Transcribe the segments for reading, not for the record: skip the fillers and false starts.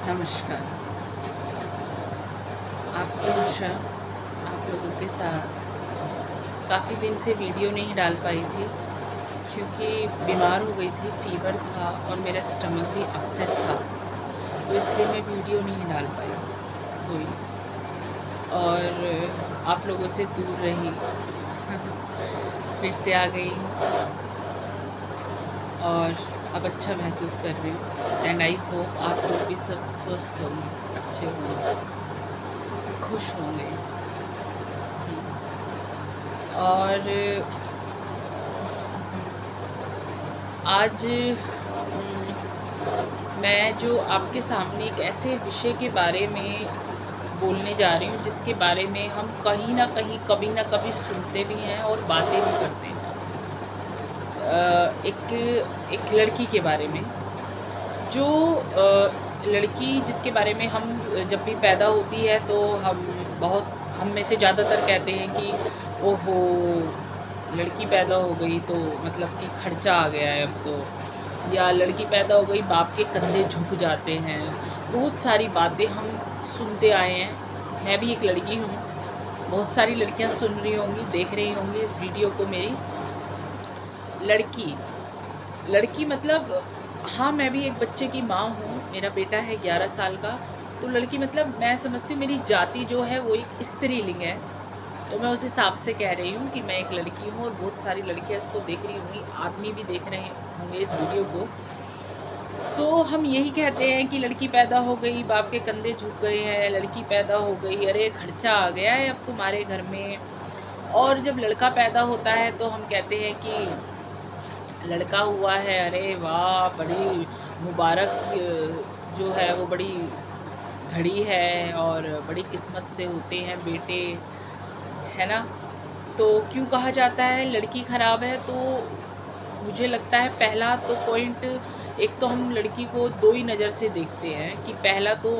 नमस्कार। आपकी उषा आप लोगों के साथ काफ़ी दिन से वीडियो नहीं डाल पाई थी क्योंकि बीमार हो गई थी, फीवर था और मेरा स्टमक भी अपसेट था, तो इसलिए मैं वीडियो नहीं डाल पाई कोई, और आप लोगों से दूर रही। फिर से आ गई और अब अच्छा महसूस कर रही हूँ एंड आई होप आप लोग भी सब स्वस्थ होंगे, अच्छे होंगे, खुश होंगे। और आज मैं जो आपके सामने एक ऐसे विषय के बारे में बोलने जा रही हूँ जिसके बारे में हम कहीं ना कहीं कभी ना कभी सुनते भी हैं और बातें भी करते हैं। एक लड़की के बारे में, जो लड़की जिसके बारे में हम जब भी पैदा होती है तो हम में से ज़्यादातर कहते हैं कि ओहो लड़की पैदा हो गई तो मतलब कि खर्चा आ गया है अब तो, या लड़की पैदा हो गई बाप के कंधे झुक जाते हैं। बहुत सारी बातें हम सुनते आए हैं। मैं भी एक लड़की हूँ, बहुत सारी लड़कियाँ सुन रही होंगी, देख रही होंगी इस वीडियो को। मेरी लड़की मतलब हाँ, मैं भी एक बच्चे की माँ हूँ, मेरा बेटा है 11 साल का। तो लड़की मतलब मैं समझती हूँ मेरी जाति जो है वो एक स्त्रीलिंग है, तो मैं उस हिसाब से कह रही हूँ कि मैं एक लड़की हूँ। और बहुत सारी लड़कियाँ इसको देख रही होंगी, आदमी भी देख रहे होंगे इस वीडियो को। तो हम यही कहते हैं कि लड़की पैदा हो गई, बाप के कंधे झुक गए हैं, लड़की पैदा हो गई, अरे खर्चा आ गया है अब तुम्हारे घर में। और जब लड़का पैदा होता है तो हम कहते हैं कि लड़का हुआ है, अरे वाह बड़ी मुबारक जो है वो बड़ी घड़ी है और बड़ी किस्मत से होते हैं बेटे, है ना। तो क्यों कहा जाता है लड़की ख़राब है? तो मुझे लगता है पहला तो पॉइंट, एक तो हम लड़की को दो ही नज़र से देखते हैं कि पहला तो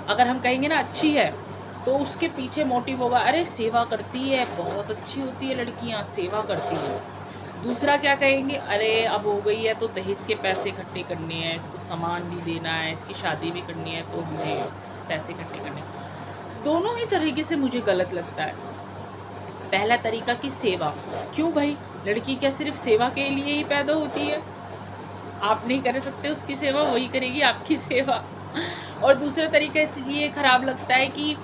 अगर हम कहेंगे ना अच्छी है तो उसके पीछे मोटिव होगा, अरे सेवा करती है, बहुत अच्छी होती है लड़कियां, सेवा करती है। दूसरा क्या कहेंगे, अरे अब हो गई है तो दहेज के पैसे इकट्ठे करने हैं, इसको सामान भी देना है, इसकी शादी भी करनी है तो हमें पैसे इकट्ठे करने हैं। दोनों ही तरीके से मुझे गलत लगता है। पहला तरीका कि सेवा, क्यों भाई? लड़की क्या सिर्फ सेवा के लिए ही पैदा होती है? आप नहीं कर सकते उसकी सेवा, वही करेगी आपकी सेवा। और दूसरा तरीका इसलिए ख़राब लगता है कि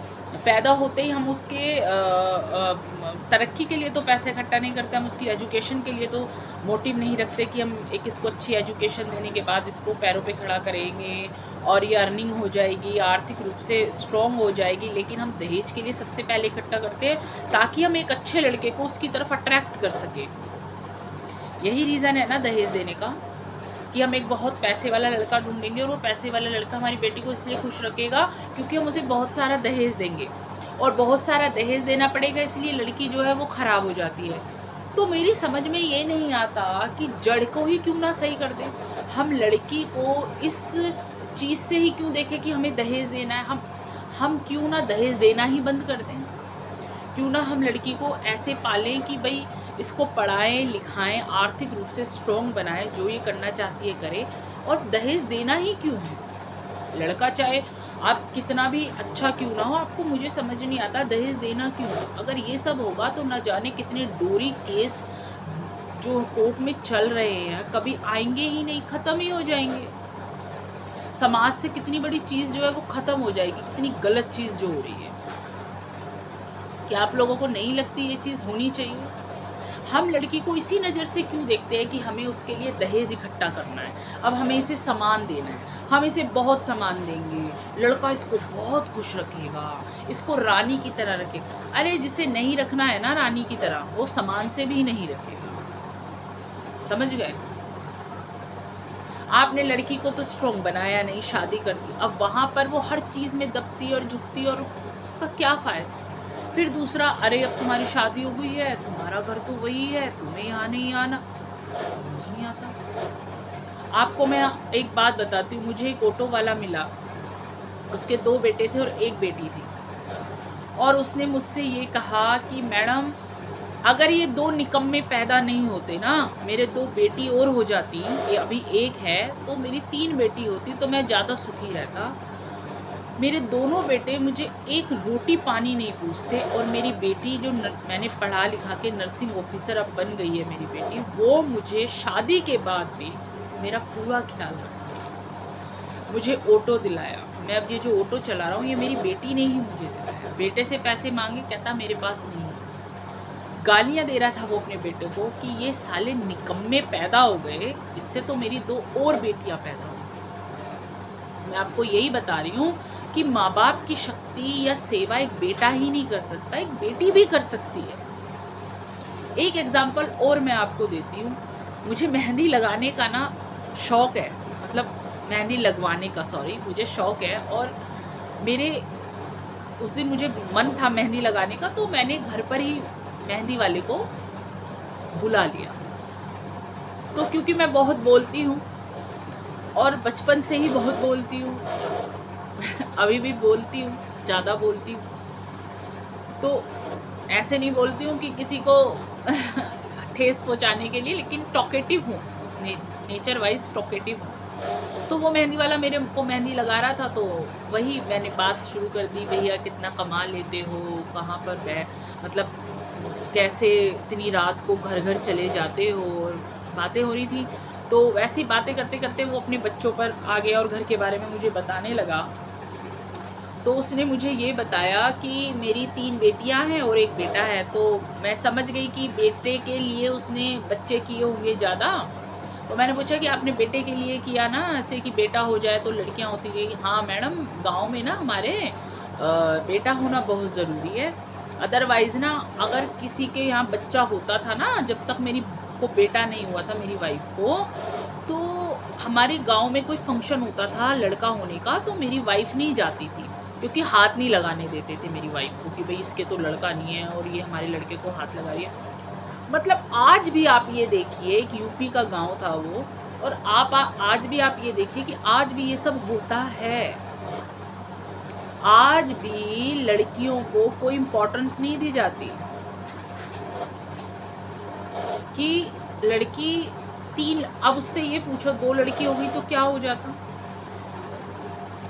पैदा होते ही हम उसके तरक्की के लिए तो पैसे इकट्ठा नहीं करते, हम उसकी एजुकेशन के लिए तो मोटिव नहीं रखते कि हम एक इसको अच्छी एजुकेशन देने के बाद इसको पैरों पे खड़ा करेंगे और ये अर्निंग हो जाएगी, आर्थिक रूप से स्ट्रॉन्ग हो जाएगी। लेकिन हम दहेज के लिए सबसे पहले इकट्ठा करते हैं ताकि हम एक अच्छे लड़के को उसकी तरफ अट्रैक्ट कर सकें। यही रीज़न है ना दहेज देने का, कि हम एक बहुत पैसे वाला लड़का ढूंढेंगे और वो पैसे वाला लड़का हमारी बेटी को इसलिए खुश रखेगा क्योंकि हम उसे बहुत सारा दहेज देंगे, और बहुत सारा दहेज देना पड़ेगा इसलिए लड़की जो है वो ख़राब हो जाती है। तो मेरी समझ में ये नहीं आता कि जड़ को ही क्यों ना सही कर दें। हम लड़की को इस चीज़ से ही क्यों देखें कि हमें दहेज देना है। हम क्यों ना दहेज देना ही बंद कर दें? क्यों ना हम लड़की को ऐसे पालें कि भाई इसको पढ़ाएं लिखाएं, आर्थिक रूप से स्ट्रॉन्ग बनाएं, जो ये करना चाहती है करे। और दहेज देना ही क्यों है? लड़का चाहे आप कितना भी अच्छा क्यों ना हो, आपको मुझे समझ नहीं आता दहेज देना क्यों है। अगर ये सब होगा तो ना जाने कितने डोरी केस जो कोर्ट में चल रहे हैं कभी आएंगे ही नहीं, ख़त्म ही हो जाएंगे। समाज से कितनी बड़ी चीज़ जो है वो ख़त्म हो जाएगी, कितनी गलत चीज़ जो हो रही है। क्या आप लोगों को नहीं लगती ये चीज़ होनी चाहिए? हम लड़की को इसी नज़र से क्यों देखते हैं कि हमें उसके लिए दहेज इकट्ठा करना है, अब हमें इसे सामान देना है, हम इसे बहुत सामान देंगे, लड़का इसको बहुत खुश रखेगा, इसको रानी की तरह रखेगा। अरे जिसे नहीं रखना है ना रानी की तरह, वो सामान से भी नहीं रखेगा। समझ गए? आपने लड़की को तो स्ट्रॉन्ग बनाया नहीं, शादी कर दी, अब वहाँ पर वो हर चीज़ में दबती और झुकती, और उसका क्या फ़ायदा? फिर दूसरा, अरे अब तुम्हारी शादी हो गई है, तुम्हारा घर तो वही है, तुम्हें यहाँ नहीं आना। समझ नहीं आता। आपको मैं एक बात बताती हूँ, मुझे एक ऑटो वाला मिला, उसके 2 बेटे थे और 1 बेटी थी, और उसने मुझसे ये कहा कि मैडम अगर ये 2 निकम्मे पैदा नहीं होते ना, मेरे 2 बेटी और हो जाती, ये अभी 1 है तो मेरी 3 बेटी होती तो मैं ज़्यादा सुखी रहता। मेरे दोनों बेटे मुझे एक रोटी पानी नहीं पूछते, और मेरी बेटी जो मैंने पढ़ा लिखा के नर्सिंग ऑफिसर अब बन गई है मेरी बेटी, वो मुझे शादी के बाद भी मेरा पूरा ख्याल रखती है। मुझे ऑटो दिलाया, मैं अब ये जो ऑटो चला रहा हूँ ये मेरी बेटी ने ही मुझे दिलाया। बेटे से पैसे मांगे, कहता मेरे पास नहीं है। गालियाँ दे रहा था वो अपने बेटे को कि ये साले निकम्मे पैदा हो गए, इससे तो मेरी 2 और बेटियाँ पैदा हो गई। मैं आपको यही बता रही हूँ कि माँ बाप की शक्ति या सेवा एक बेटा ही नहीं कर सकता, एक बेटी भी कर सकती है। एक एग्जाम्पल और मैं आपको देती हूँ। मुझे मेहंदी लगाने का ना शौक़ है, मतलब मेहंदी लगवाने का, सॉरी, मुझे शौक़ है। और मेरे उस दिन मुझे मन था मेहंदी लगाने का, तो मैंने घर पर ही मेहंदी वाले को बुला लिया। तो क्योंकि मैं बहुत बोलती हूँ और बचपन से ही बहुत बोलती हूँ अभी भी बोलती हूँ, ज़्यादा बोलती हूँ, तो ऐसे नहीं बोलती हूँ कि किसी को ठेस पहुँचाने के लिए, लेकिन टॉकेटिव हूँ, नेचर वाइज टॉकेटिव हूँ। तो वो मेहंदी वाला मेरे को मेहंदी लगा रहा था, तो वही मैंने बात शुरू कर दी, भैया कितना कमा लेते हो, कहाँ पर मतलब कैसे इतनी रात को घर घर चले जाते हो, और बातें हो रही थी। तो वैसी बातें करते करते वो अपने बच्चों पर आ गया और घर के बारे में मुझे बताने लगा। तो उसने मुझे ये बताया कि मेरी 3 बेटियां हैं और 1 बेटा है। तो मैं समझ गई कि बेटे के लिए उसने बच्चे किए होंगे ज़्यादा। तो मैंने पूछा कि आपने बेटे के लिए किया ना, ऐसे कि बेटा हो जाए तो लड़कियां होती रही। हाँ मैडम, गांव में ना हमारे बेटा होना बहुत ज़रूरी है, अदरवाइज़ ना अगर किसी के यहाँ बच्चा होता था ना, जब तक मेरी को बेटा नहीं हुआ था मेरी वाइफ को, तो हमारे गांव में कोई फंक्शन होता था लड़का होने का, तो मेरी वाइफ नहीं जाती थी, क्योंकि हाथ नहीं लगाने देते थे मेरी वाइफ को कि भाई इसके तो लड़का नहीं है और ये हमारे लड़के को हाथ लगा रही है। मतलब आज भी आप ये देखिए कि यूपी का गांव था वो, और आज भी आप ये देखिए कि आज भी ये सब होता है। आज भी लड़कियों को कोई इम्पोर्टेंस नहीं दी जाती कि लड़की 3, अब उससे ये पूछो 2 लड़की हो गई तो क्या हो जाता,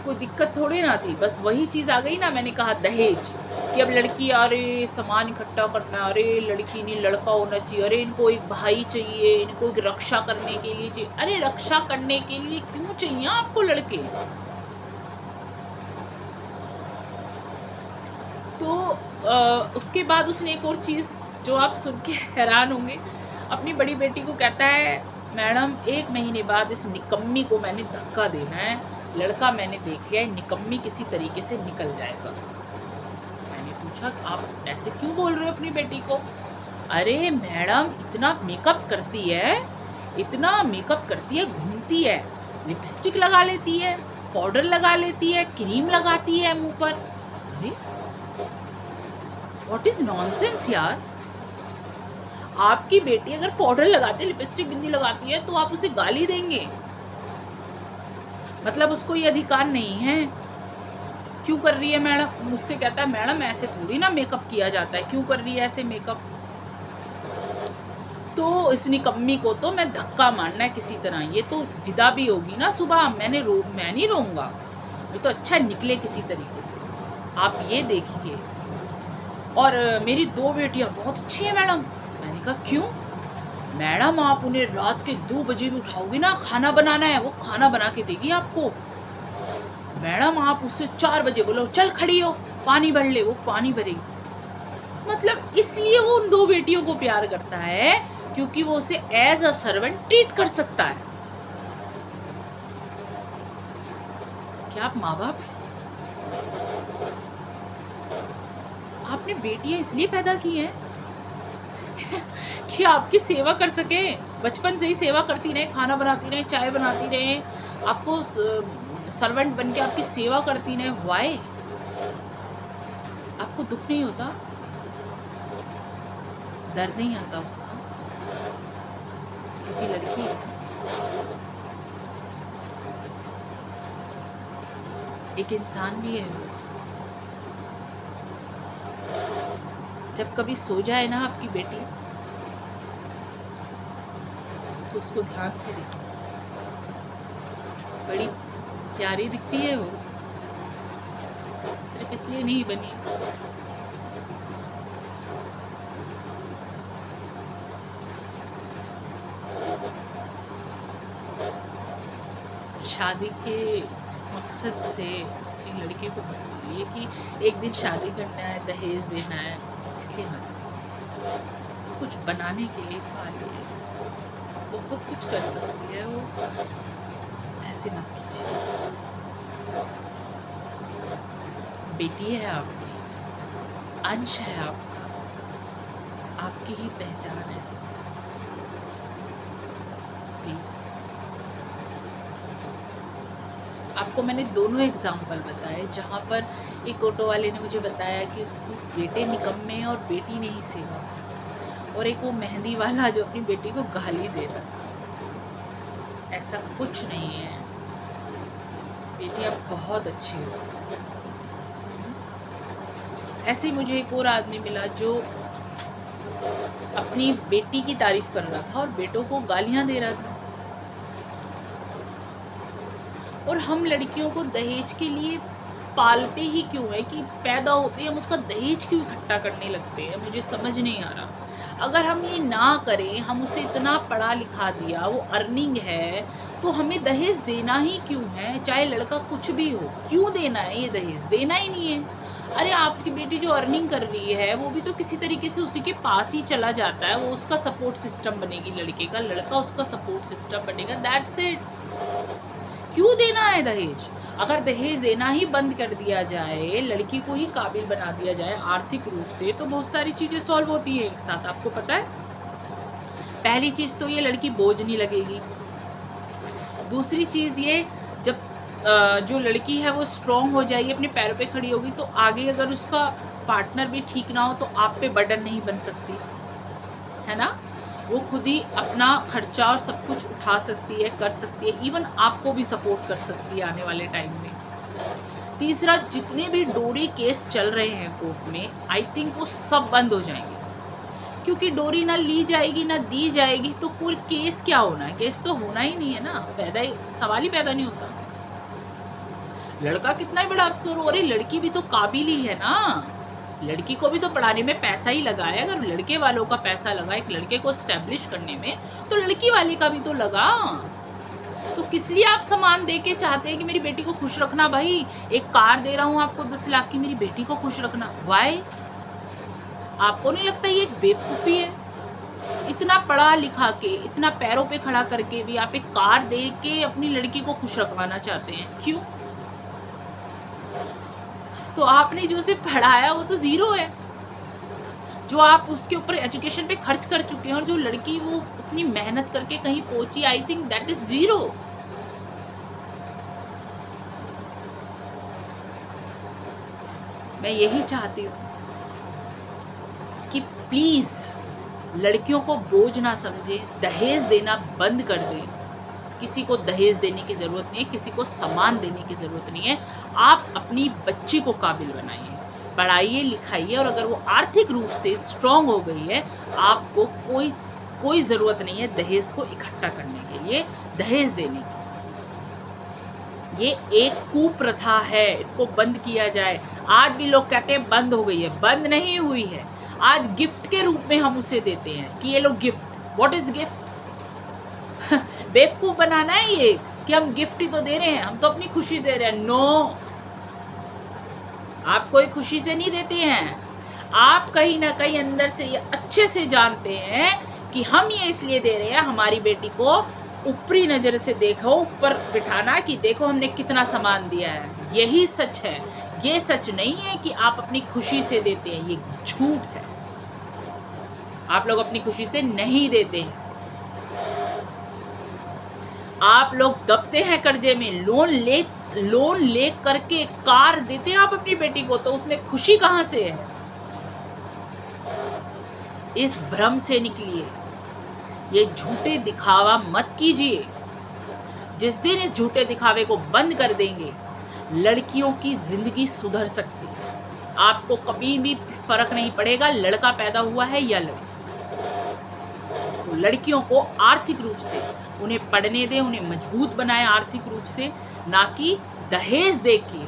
कोई दिक्कत थोड़ी ना थी। बस वही चीज़ आ गई ना, मैंने कहा दहेज, कि अब लड़की, अरे सामान इकट्ठा करना, अरे लड़की नहीं लड़का होना चाहिए, अरे इनको एक भाई चाहिए, इनको एक रक्षा करने के लिए चाहिए। अरे रक्षा करने के लिए क्यों चाहिए आपको लड़के? तो उसके बाद उसने एक और चीज़ जो आप सुन के हैरान होंगे, अपनी बड़ी बेटी को कहता है, मैडम 1 महीने बाद इस निकम्मी को मैंने धक्का देना है, लड़का मैंने देख लिया है, निकम्मी किसी तरीके से निकल जाए बस। मैंने पूछा आप ऐसे क्यों बोल रहे हो अपनी बेटी को? अरे मैडम इतना मेकअप करती है, इतना मेकअप करती है, घूमती है, लिपस्टिक लगा लेती है, पाउडर लगा लेती है, क्रीम लगाती है मुंह पर। अरे व्हाट इज नॉनसेंस यार। आपकी बेटी अगर पाउडर लगाती है, लिपस्टिक बिंदी लगाती है, तो आप उसे गाली देंगे? मतलब उसको ये अधिकार नहीं है? क्यों कर रही है मैडम? मुझसे कहता है मैडम ऐसे थोड़ी ना मेकअप किया जाता है, क्यों कर रही है ऐसे मेकअप? तो इस निकम्मी को तो मैं धक्का मारना है किसी तरह। ये तो विदा भी होगी ना सुबह, मैं नहीं रोऊंगा, ये तो अच्छा निकले किसी तरीके से। आप ये देखिए। और मेरी 2 बेटियां बहुत अच्छी हैं मैडम। मैंने कहा क्यों? मैडम आप उन्हें रात के 2 बजे भी उठाओगी ना, खाना बनाना है, वो खाना बना के देगी आपको। मैडम आप उससे 4 बजे बोलो चल खड़ी हो पानी भर ले, वो पानी भरेगी। मतलब इसलिए वो उन 2 बेटियों को प्यार करता है, क्योंकि वो उसे एज अ सर्वेंट ट्रीट कर सकता है। क्या आप माँ बाप हैं? आपने बेटियां इसलिए पैदा की हैं कि आपकी सेवा कर सके, बचपन से ही सेवा करती रहे, खाना बनाती रहे, चाय बनाती रहे, आपको सर्वेंट बन के आपकी सेवा करती रहे। वाई? आपको दुख नहीं होता? दर्द नहीं आता उसका? क्योंकि लड़की है, एक इंसान भी है वो। जब कभी सो जाए ना आपकी बेटी, तो उसको ध्यान से देखो, बड़ी प्यारी दिखती है वो। सिर्फ इसलिए नहीं बनी। शादी के मकसद से एक लड़के को बोलिए कि एक दिन शादी करना है, दहेज देना है, इसलिए मत। कुछ बनाने के लिए पालिए, बहुत कुछ कर सकती है वो, ऐसे मत कीजिए। बेटी है आपकी, अंश है आपका, आपकी ही पहचान है। प्लीज़। आपको मैंने दोनों एग्जाम्पल बताए, जहाँ पर एक ऑटो वाले ने मुझे बताया कि उसके बेटे निकम्मे हैं और बेटी नहीं सेवा, और एक वो मेहंदी वाला जो अपनी बेटी को गाली दे रहा था। ऐसा कुछ नहीं है, बेटी आप बहुत अच्छी हो। ऐसे ही मुझे एक और आदमी मिला जो अपनी बेटी की तारीफ कर रहा था और बेटों को गालियां दे रहा था। और हम लड़कियों को दहेज के लिए पालते ही क्यों है कि पैदा होते ही हम उसका दहेज क्यों इकट्ठा करने लगते हैं, मुझे समझ नहीं आ रहा। अगर हम ये ना करें, हम उसे इतना पढ़ा लिखा दिया, वो अर्निंग है, तो हमें दहेज देना ही क्यों है? चाहे लड़का कुछ भी हो, क्यों देना है ये दहेज? देना ही नहीं है। अरे आपकी बेटी जो अर्निंग कर रही है वो भी तो किसी तरीके से उसी के पास ही चला जाता है, वो उसका सपोर्ट सिस्टम बनेगी लड़के का, लड़का उसका सपोर्ट सिस्टम बनेगा, दैट्स इट। क्यों देना है दहेज? अगर दहेज देना ही बंद कर दिया जाए, लड़की को ही काबिल बना दिया जाए आर्थिक रूप से, तो बहुत सारी चीज़ें सॉल्व होती है एक साथ। आपको पता है, पहली चीज़ तो ये लड़की बोझ नहीं लगेगी। दूसरी चीज़ ये, जब जो लड़की है वो स्ट्रॉन्ग हो जाएगी, अपने पैरों पे खड़ी होगी, तो आगे अगर उसका पार्टनर भी ठीक ना हो तो आप पे बर्डन नहीं बन सकती है ना। वो खुद ही अपना खर्चा और सब कुछ उठा सकती है, कर सकती है, इवन आपको भी सपोर्ट कर सकती है आने वाले टाइम में। तीसरा, जितने भी डोरी केस चल रहे हैं कोर्ट में, आई थिंक वो सब बंद हो जाएंगे, क्योंकि डोरी ना ली जाएगी ना दी जाएगी तो कोई केस क्या होना है? केस तो होना ही नहीं है ना, सवाल ही पैदा नहीं होता। लड़का कितना बड़ा अफसर हो, अरे लड़की भी तो काबिल ही है ना, लड़की को भी तो पढ़ाने में पैसा ही लगा है। अगर लड़के वालों का पैसा लगा एक लड़के को एस्टेब्लिश करने में, तो लड़की वाली का भी तो लगा। तो किस लिए आप सामान दे के चाहते हैं कि मेरी बेटी को खुश रखना? भाई एक कार दे रहा हूँ आपको 10 लाख की, मेरी बेटी को खुश रखना, वाई? आपको नहीं लगता ये एक बेवकूफ़ी है? इतना पढ़ा लिखा के, इतना पैरों पे खड़ा करके भी आप एक कार दे के अपनी लड़की को खुश रखवाना चाहते हैं, क्यों? तो आपने जो उसे पढ़ाया वो तो ज़ीरो है, जो आप उसके ऊपर एजुकेशन पे खर्च कर चुके हैं, और जो लड़की वो उतनी मेहनत करके कहीं पहुंची, I think that is zero. मैं यही चाहती हूँ कि प्लीज़ लड़कियों को बोझ ना समझे, दहेज देना बंद कर दें। किसी को दहेज देने की ज़रूरत नहीं है, किसी को सामान देने की ज़रूरत नहीं है। आप अपनी बच्ची को काबिल बनाइए, पढ़ाइए, लिखाइए, और अगर वो आर्थिक रूप से स्ट्रॉन्ग हो गई है, आपको कोई ज़रूरत नहीं है दहेज को इकट्ठा करने के लिए, दहेज देने की। ये एक कुप्रथा है, इसको बंद किया जाए। आज भी लोग कहते हैं बंद हो गई है, बंद नहीं हुई है। आज गिफ्ट के रूप में हम उसे देते हैं कि ये लो गिफ्ट। What is gift? बेवकूफ़ बनाना है ये कि हम गिफ्ट ही तो दे रहे हैं, हम तो अपनी खुशी दे रहे हैं। नो, आप कोई खुशी से नहीं देते हैं। आप कहीं ना कहीं अंदर से ये अच्छे से जानते हैं कि हम ये इसलिए दे रहे हैं, हमारी बेटी को ऊपरी नज़र से देखो, ऊपर बिठाना कि देखो हमने कितना सामान दिया है। यही सच है, ये सच नहीं है कि आप अपनी खुशी से देते हैं, ये झूठ है। आप लोग अपनी खुशी से नहीं देते हैं, आप लोग दबते हैं कर्जे में, लोन ले करके कार देते हैं आप अपनी बेटी को, तो उसमें खुशी कहाँ से है? इस भ्रम से निकलिए, ये झूठे दिखावा मत कीजिए। जिस दिन इस झूठे दिखावे को बंद कर देंगे, लड़कियों की जिंदगी सुधर सकती है। आपको कभी भी फर्क नहीं पड़ेगा लड़का पैदा हुआ है या लड़की। तो लड़कियों को आर्थिक रूप से उन्हें पढ़ने दें, उन्हें मजबूत बनाएं आर्थिक रूप से, ना कि दहेज दे के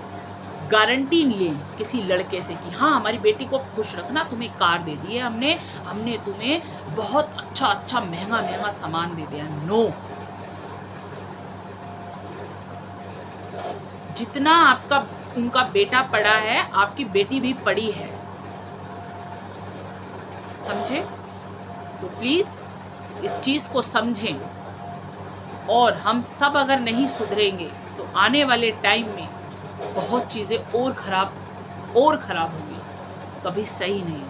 गारंटी लें किसी लड़के से कि हाँ हमारी बेटी को खुश रखना, तुम्हें कार दे दी है हमने, हमने तुम्हें बहुत अच्छा अच्छा महंगा महंगा सामान दे दिया। नो, जितना आपका उनका बेटा पढ़ा है आपकी बेटी भी पढ़ी है, समझे? तो प्लीज़ इस चीज़ को समझें। और हम सब अगर नहीं सुधरेंगे तो आने वाले टाइम में बहुत चीज़ें और ख़राब होगी, कभी सही नहीं।